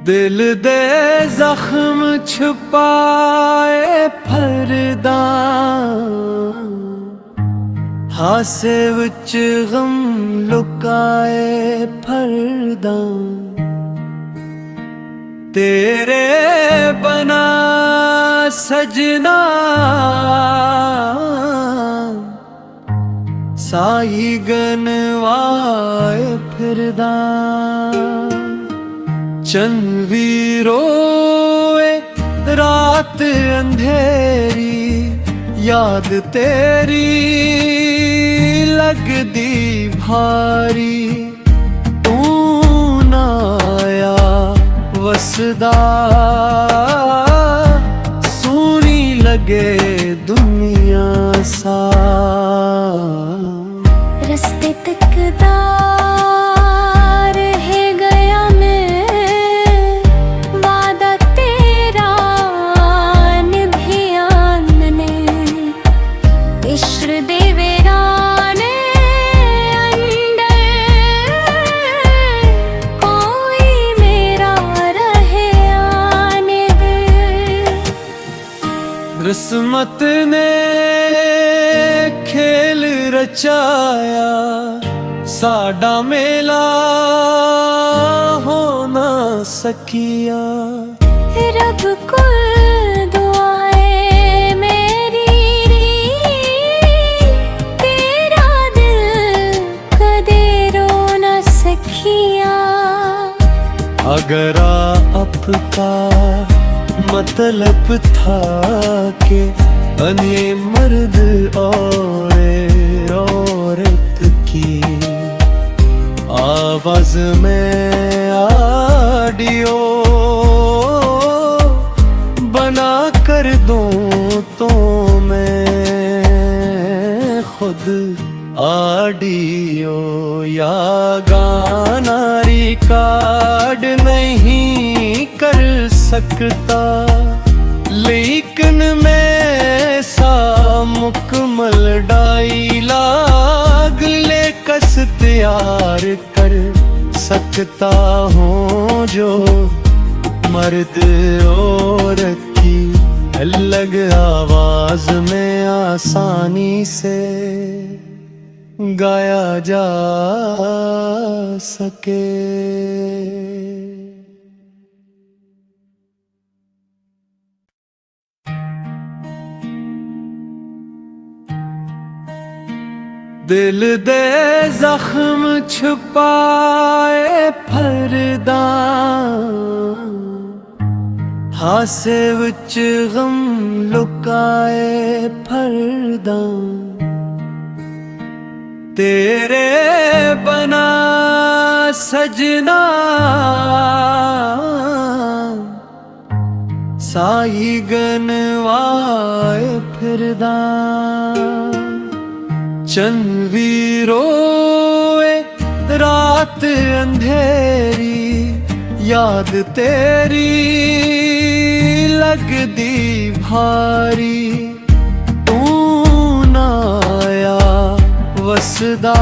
दिल दे जख्म छुपाए फरदा, हासे विच गम लुकाए फरदा। तेरे बना सजना साई गनवाए फिरदा। चंद भी रोए रात अंधेरी, याद तेरी लगदी भारी। तू ना आया वसदा, सोनी लगे दुनिया सा। रस्ते तकदा रह गया मैं, वादा तेरा निभिया ने। इश्र दे वीराने अंदर कोई मेरा रहे आने दे। किस्मत ने खेल रचाया, साडा मेला हो ना सकिया। रब को दुआएं मेरी, तेरा दिल कदे रो ना सकिया। अगर आपका मतलब था कि अने मर्द औरत की आवाज में ऑडियो बना कर दूं तो मैं खुद ऑडियो या गाना रिकॉर्ड नहीं कर सकता। लेकिन मैं सा मुकम्मल डायलॉग लेकस तैयार कर सकता हूँ, जो मर्द औरत की अलग आवाज में आसानी से गाया जा सके। दिल दे जख्म छुपाए फरदा, हासे विच गम लुकाए फरदा। तेरे बना सजना साई गनवाए फिरदा। चंद भी रोए रात अंधेरी, याद तेरी लगदी भारी। तू ना आया वसदा,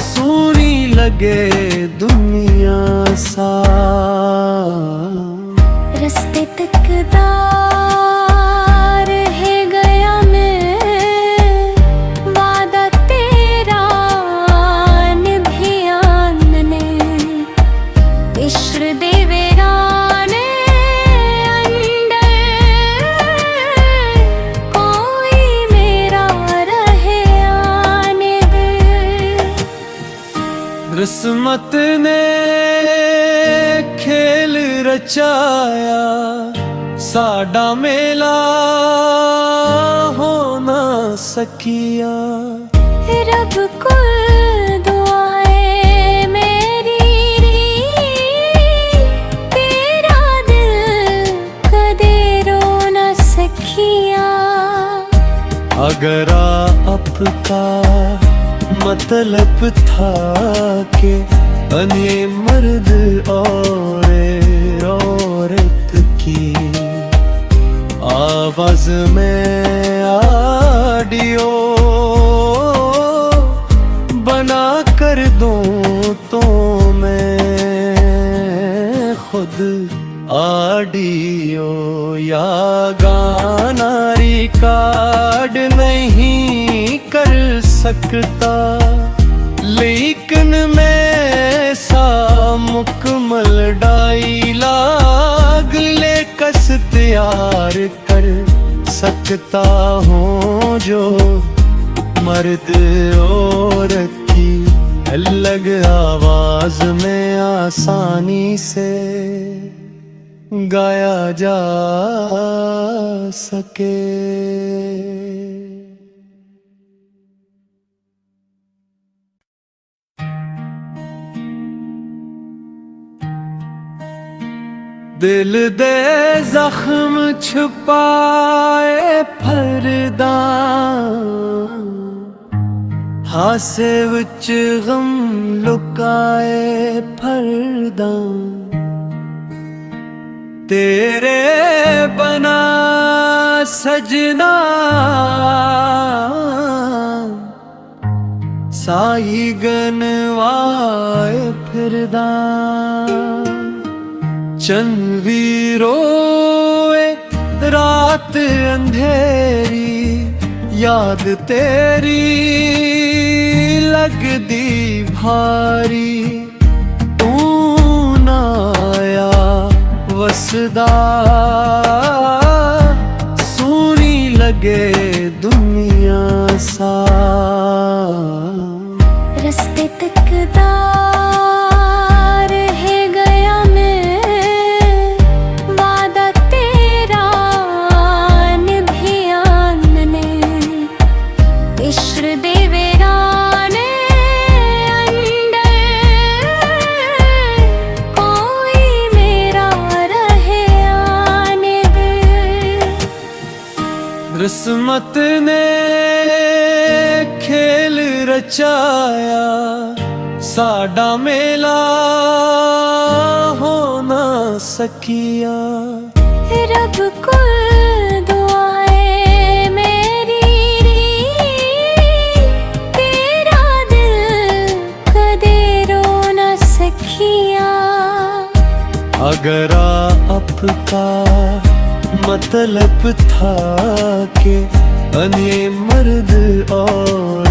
सोनी लगे दुनिया सा। रस्ते तकदा रह गया मैं, वादा तेरा निभिया ने। इश्र दे वीराने अंदर कोई मेरा रहे आने दे। किस्मत ने खेल रचाया, साडा मेला हो ना सकिया। रब को दुआएं मेरी, तेरा दिल कदे रो ना सकिया। अगर आपका मतलब था कि अने मर्द औरत की आवाज में ऑडियो बना कर दूं तो मैं खुद ऑडियो या गाना रिकॉर्ड नहीं कर सकता, लेकिन मैं सा मुकम्मल डायलॉग लेकस तैयार कर सकता हूँ, जो मर्द औरत की अलग आवाज में आसानी से गाया जा सके। दिल दे जख्म छुपाए फरदा, हासे विच गम लुकाए फरदा, तेरे बना सजना साई गनवाए फिरदा, चंद रोए रात अंधेरी, याद तेरी लगदी भारी, तू ना आया वसदा सोनी लगे दुनिया सा, रस्ते तकदा किस्मत ने खेल रचाया, साडा मेला हो ना सकिया, रब को दुआएं मेरी, तेरा दिल कदे रो ना सकिया, अगर आपका मतलब था कि अने मर्द और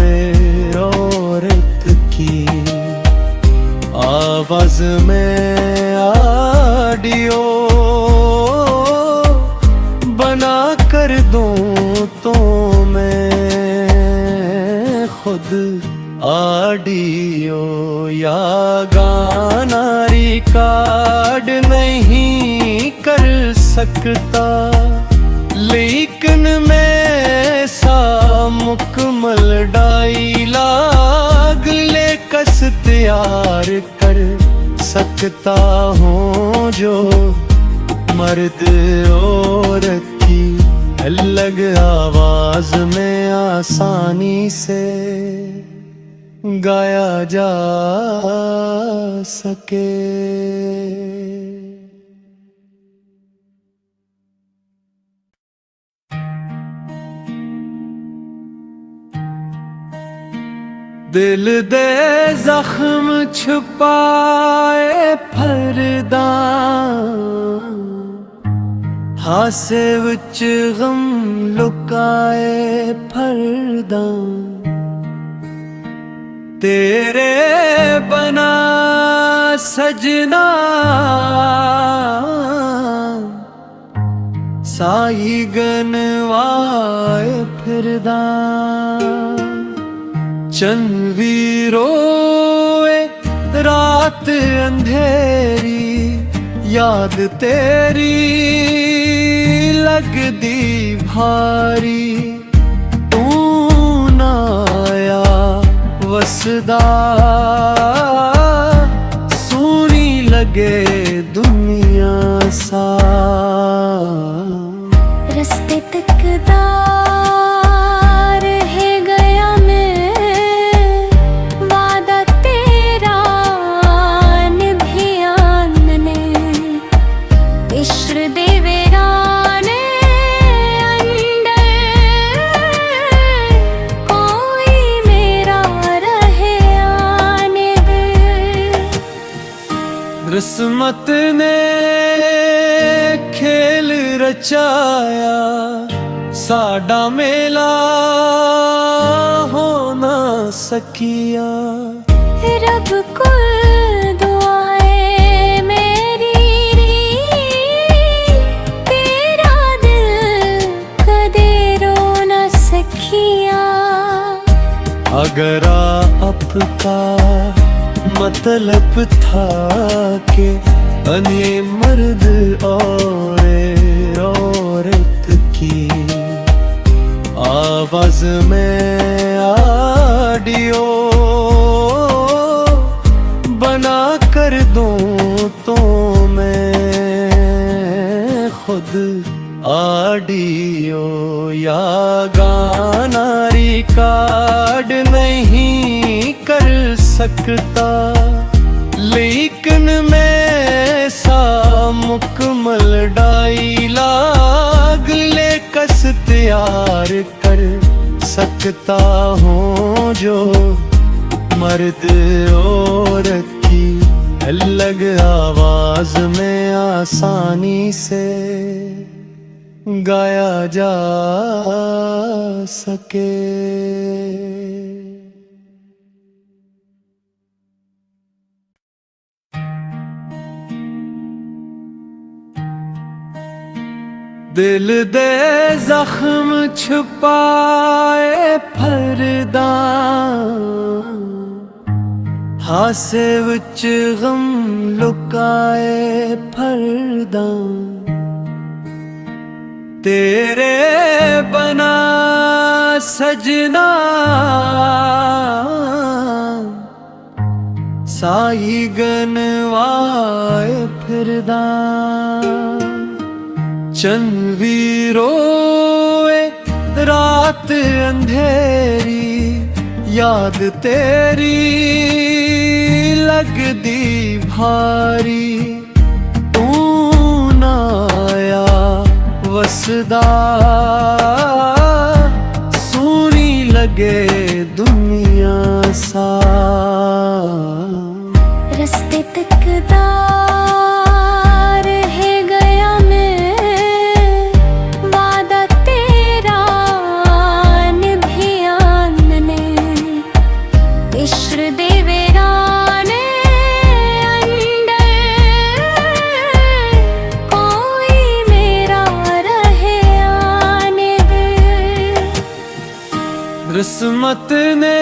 औरत की आवाज में ऑडियो बना कर दूं, तो मैं खुद ऑडियो या गाना रिकॉर्ड नहीं कर सकता, लेकिन मैं सा मुकम्मल डायलॉग लेकस तैयार कर सकता हूँ, जो मर्द औरत की अलग आवाज में आसानी से गाया जा सके। दिल दे जख्म छुपाए फरदा, हासे विच गम लुकाए फरदा, तेरे बना सजना साई गनवाए फिरदा, चंद रोए रात अंधेरी, याद तेरी लगदी भारी, तू ना आया वसदा सोनी लगे दुनिया सा, रस्ते तकदा किस्मत ने खेल रचाया, साडा मेला हो ना सकिया। रब को दुआएं मेरी, तेरा दिल कदे रो ना सकिया। अगर आपका मतलब था कि अने मर्द और औरत की आवाज में ऑडियो बना कर दूं तो मैं खुद ऑडियो या गाना रिकॉर्ड नहीं कर सकता, लेकिन मैं सा मुकम्मल डायलॉग लेकस तैयार कर सकता हूँ, जो मर्द औरत की अलग आवाज में आसानी से गाया जा सके। दिल दे जख्म छुपाए फरदा, हासे विच गम लुकाए फरदा। तेरे बना सजना साई गनवाए फिरदा। चन भी रोए रात अंधेरी, याद तेरी लगदी भारी। तू ना आया वसदा, सूनी लगे दुनिया सा। रस्ते तकदा किस्मत ने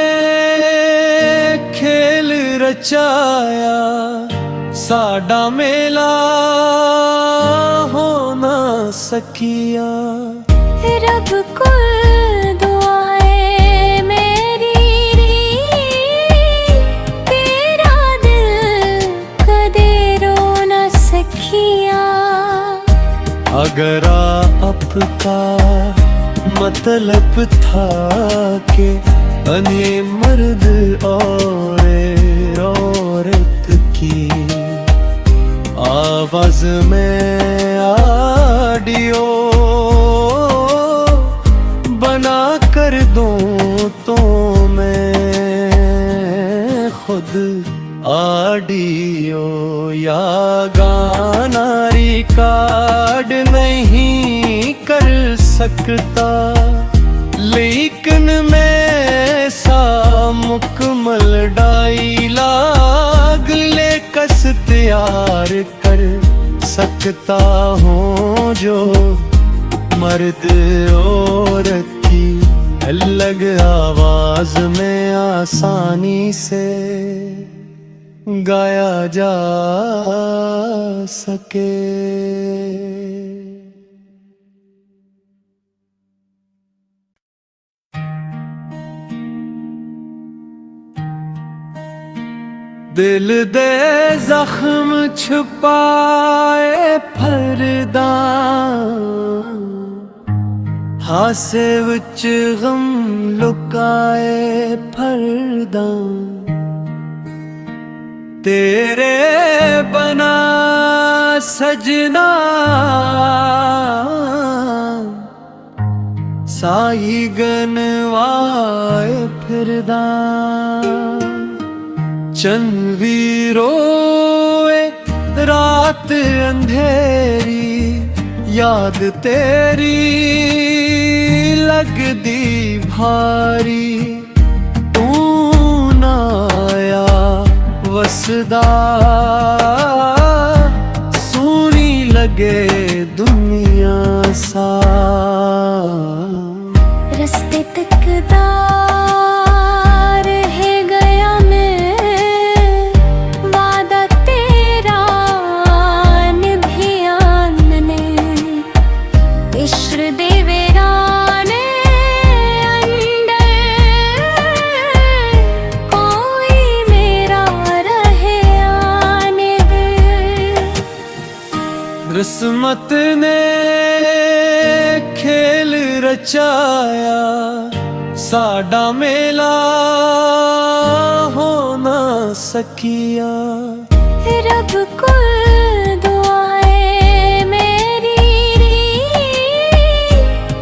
खेल रचाया, साडा मेला हो ना सकिया। रब को दुआएं मेरी, तेरा दिल कदे रो ना सकिया। अगर आपका मतलब था कि अने मर्द और औरत की आवाज में ऑडियो बना कर दूं तो मैं खुद ऑडियो या गाना रिकॉर्ड नहीं कर सकता, लेकिन मैं सा मुकम्मल डायलॉग लेकस तैयार कर सकता हूँ, जो मर्द औरत की अलग आवाज में आसानी से गाया जा सके। दिल दे जख्म छुपाए फरदा, हासे विच गम लुकाए फरदा। तेरे बना सजना साई गनवाए फिरदा। चन भी रोए रात अंधेरी याद तेरी लगदी भारी तू ना आया वसदा सूनी लगे दुनिया सा रस्ते तकदार है गया मैं वादा तेरा निभिया ने इश्र दे वीराने अंदर कोई मेरा रहे आने दे किस्मत ने खेल रचाया साडा मेला हो ना सकिया रब को दुआएं मेरी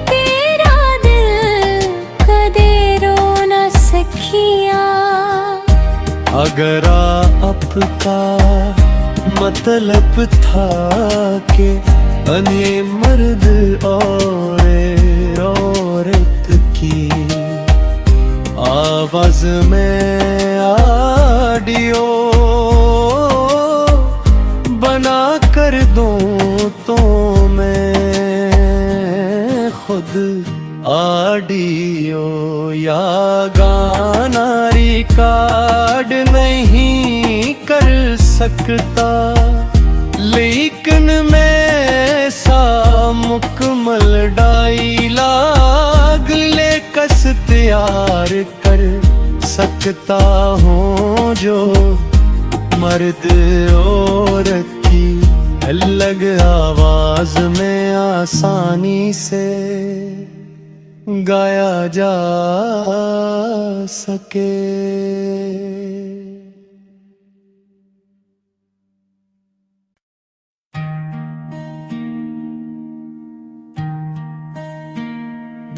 तेरा दिल कदे रो न सकिया अगर आपका मतलब था कि अने मर्द औरत की आवाज में ऑडियो बना कर दूं तो मैं खुद ऑडियो या गाना रिकॉर्ड नहीं कर सकता लेकिन मैं सा मुकम्मल डायलॉग ले कस तैयार कर सकता हूँ जो मर्द औरत की अलग आवाज में आसानी से गाया जा सके।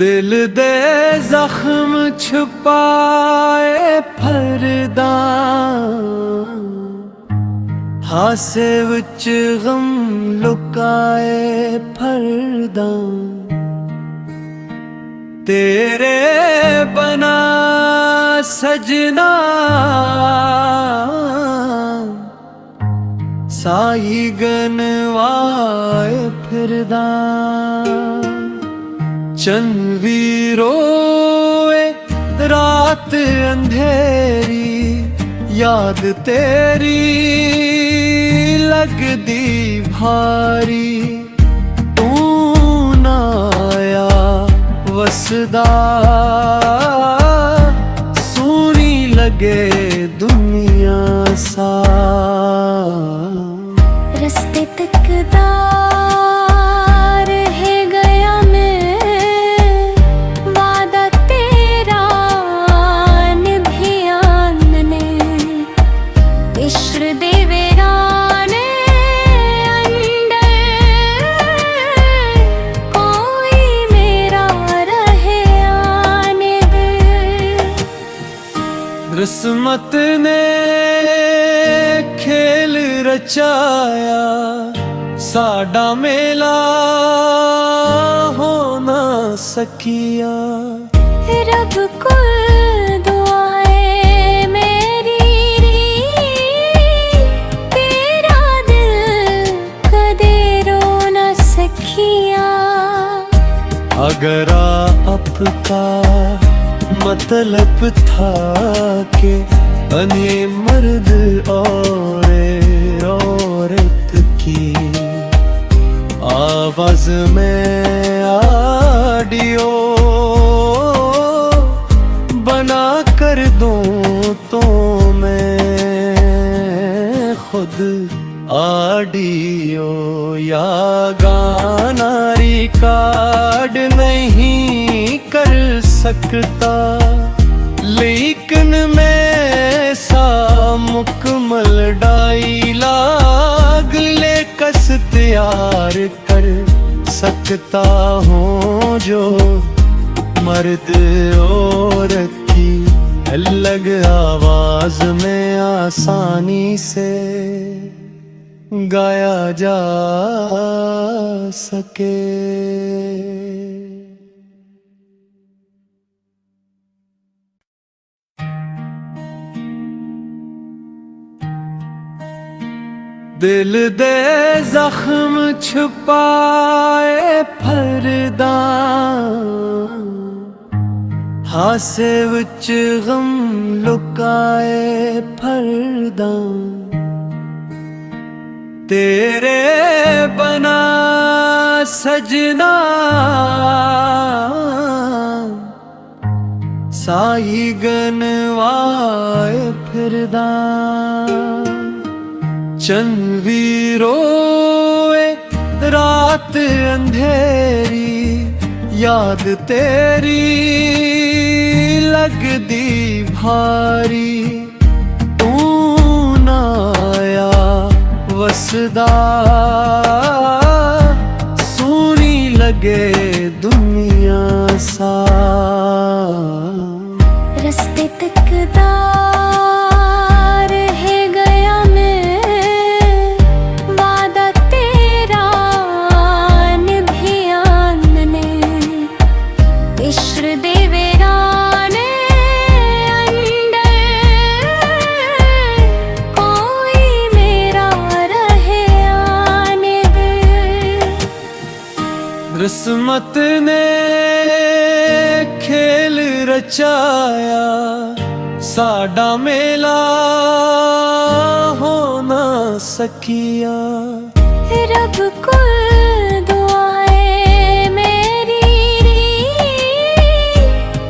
दिल दे जख्म छुपाए फरदा हासे विच गम लुकाए फरदा तेरे बना सजना साई गनवाए फिरदा चंद रोए रात अंधेरी याद तेरी लगदी भारी तू ना आया वसदा सूनी लगे दुनिया सा रस्ते तकदार है गया मैं वादा तेरा निभिया ने इश्र दे वीराने अंदर कोई मेरा रहे आने दे किस्मत ने खेल रचाया साडा मेला हो ना सकिया रब को दुआएं मेरी तेरा दिल कदे रो न सकिया अगर आपका मतलब था कि अने मर्द औरत की आवाज में ऑडियो बना कर दूं तो मैं खुद ऑडियो या गाना रिकॉर्ड नहीं कर सकता लेकिन मैं सा मुकम्मल डायलॉग ले कस तैयार कर सकता हूँ जो मर्द औरत की अलग आवाज में आसानी से गाया जा सके। दिल दे जख्म छुपाए फरदा, हासे विच गम लुकाए फरदा, तेरे बना सजना साई गनवाए फिरदा। चंद भी रोए रात अंधेरी, याद तेरी लगदी भारी। तू ना आया वसदा, सोनी लगे दुनिया सा। रस्ते तकदा किस्मत ने खेल रचाया, साडा मेला हो ना सकिया। रब को दुआएं मेरी,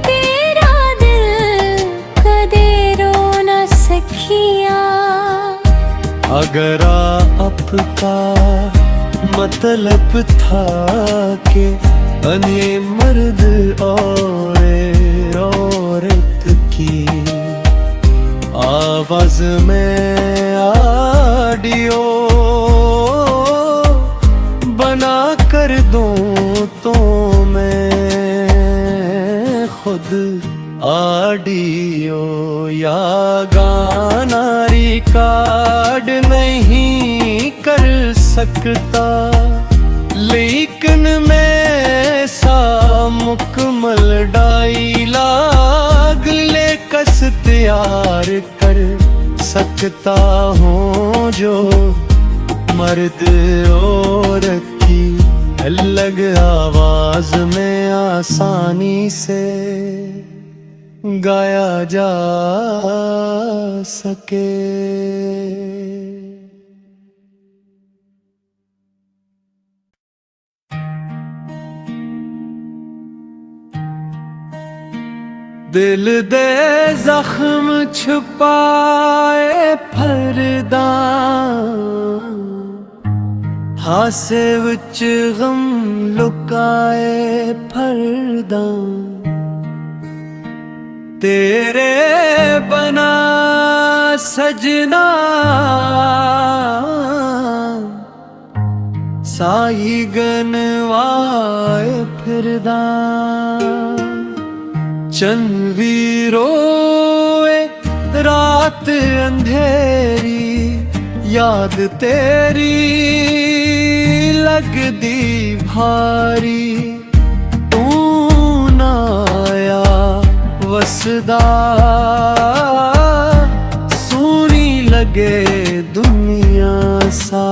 तेरा दिल कदे रो ना सकिया। अगर आपका मतलब था कि अने मर्द औरत की आवाज में ऑडियो बना कर दूं तो मैं खुद ऑडियो या गाना रिकॉर्ड नहीं कर सकता, लेकिन मैं सा मुकम्मल डायलॉग लेकस तैयार कर सकता हूँ, जो मर्द औरत की अलग आवाज में आसानी से गाया जा सके। दिल दे जख्म छुपाए फरदा, हासे विच गम लुकाए फरदा, तेरे बना सजना साई गनवाए फिरदा। चंद भी रोए रात अंधेरी, याद तेरी लगदी भारी। तू ना आया वसदा, सोनी लगे दुनिया सा।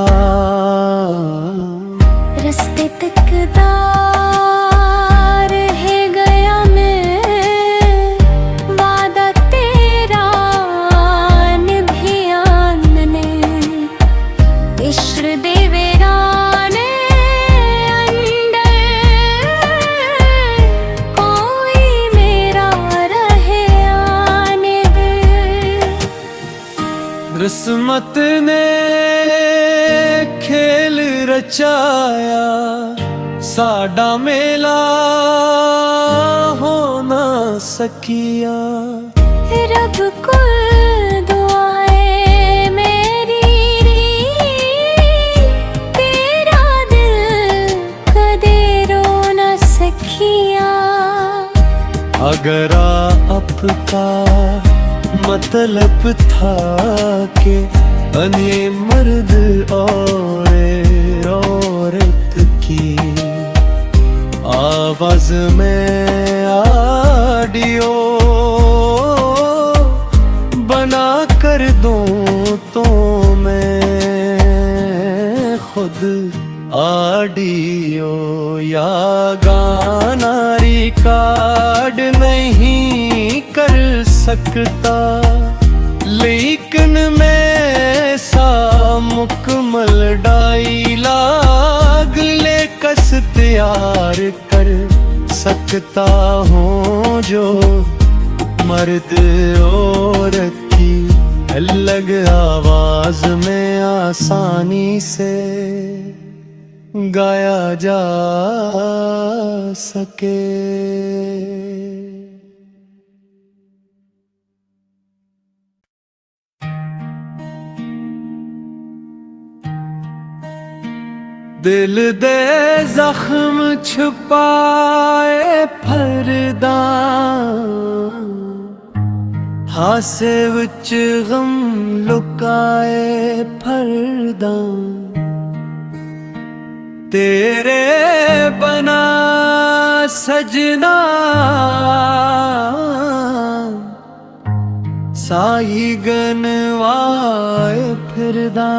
रस्ते तकदा किस्मत ने खेल रचाया, साडा मेला हो ना सकिया। रब को दुआएं मेरी, तेरा दिल कदे रो ना सकिया। अगर आपका मतलब था कि अने मर्द औरत की आवाज में ऑडियो बना कर दूं तो मैं खुद ऑडियो या गाना रिकॉर्ड नहीं कर सकता, लेकिन मैं सा मुकम्मल डायलॉग लेकस तैयार कर सकता हूँ जो मर्द औरत की अलग आवाज में आसानी से गाया जा सके। दिल दे जख्म छुपाए फरदा, हासे विच गम लुकाए फरदा, तेरे बना सजना साई गनवाए फिरदा,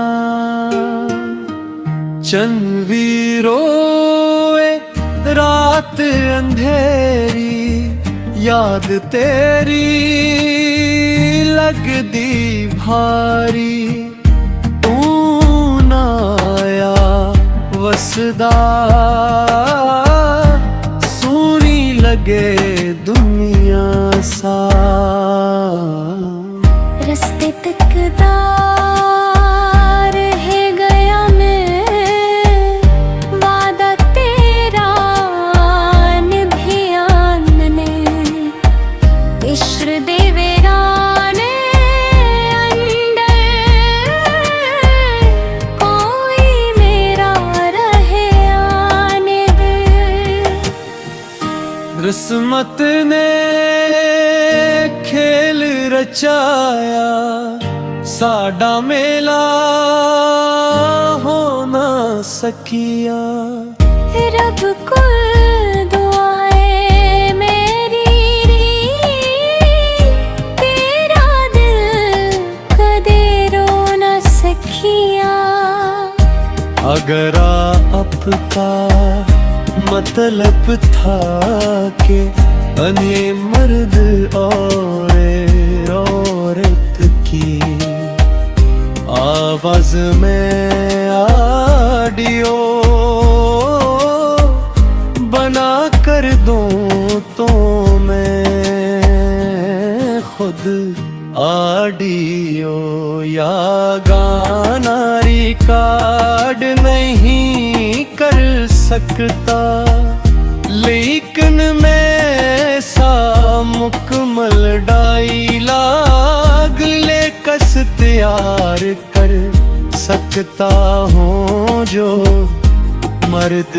चंद भी रोए रात अंधेरी, याद तेरी लगदी भारी, तू ना आया वसदा सूनी लगे दुनिया सा, रस्ते तकदा किस्मत ने खेल रचाया, साडा मेला हो ना सकिया, रब को दुआएं मेरी, तेरा दिल कदे रो ना सकिया। अगर आपका मतलब था कि अने मर्द औरत की आवाज में ऑडियो बना कर दूं तो मैं खुद ऑडियो या गाना रिकॉर्ड नहीं कर सकता, लेकिन मैं सा मुकम्मल डायलॉग लेकस तैयार कर सकता हूँ जो मर्द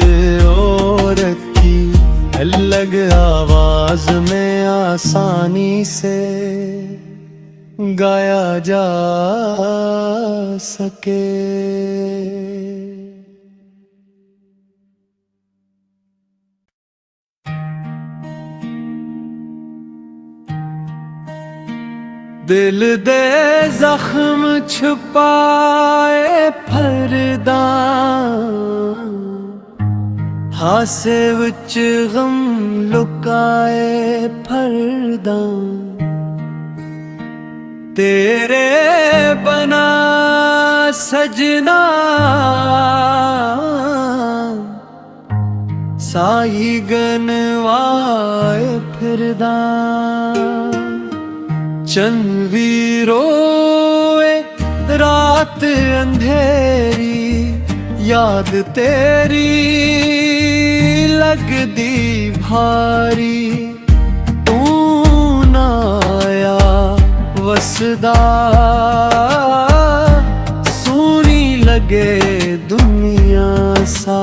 औरत की अलग आवाज में आसानी से गाया जा सके। दिल दे जख्म छुपाए फरदा, हासे विच गम लुकाए फरदा, तेरे बना सजना साई गनवाए फिरदा, चंद भी रोए रात अंधेरी, याद तेरी लगदी भारी, तू ना आया वसदा सूनी लगे दुनिया सा।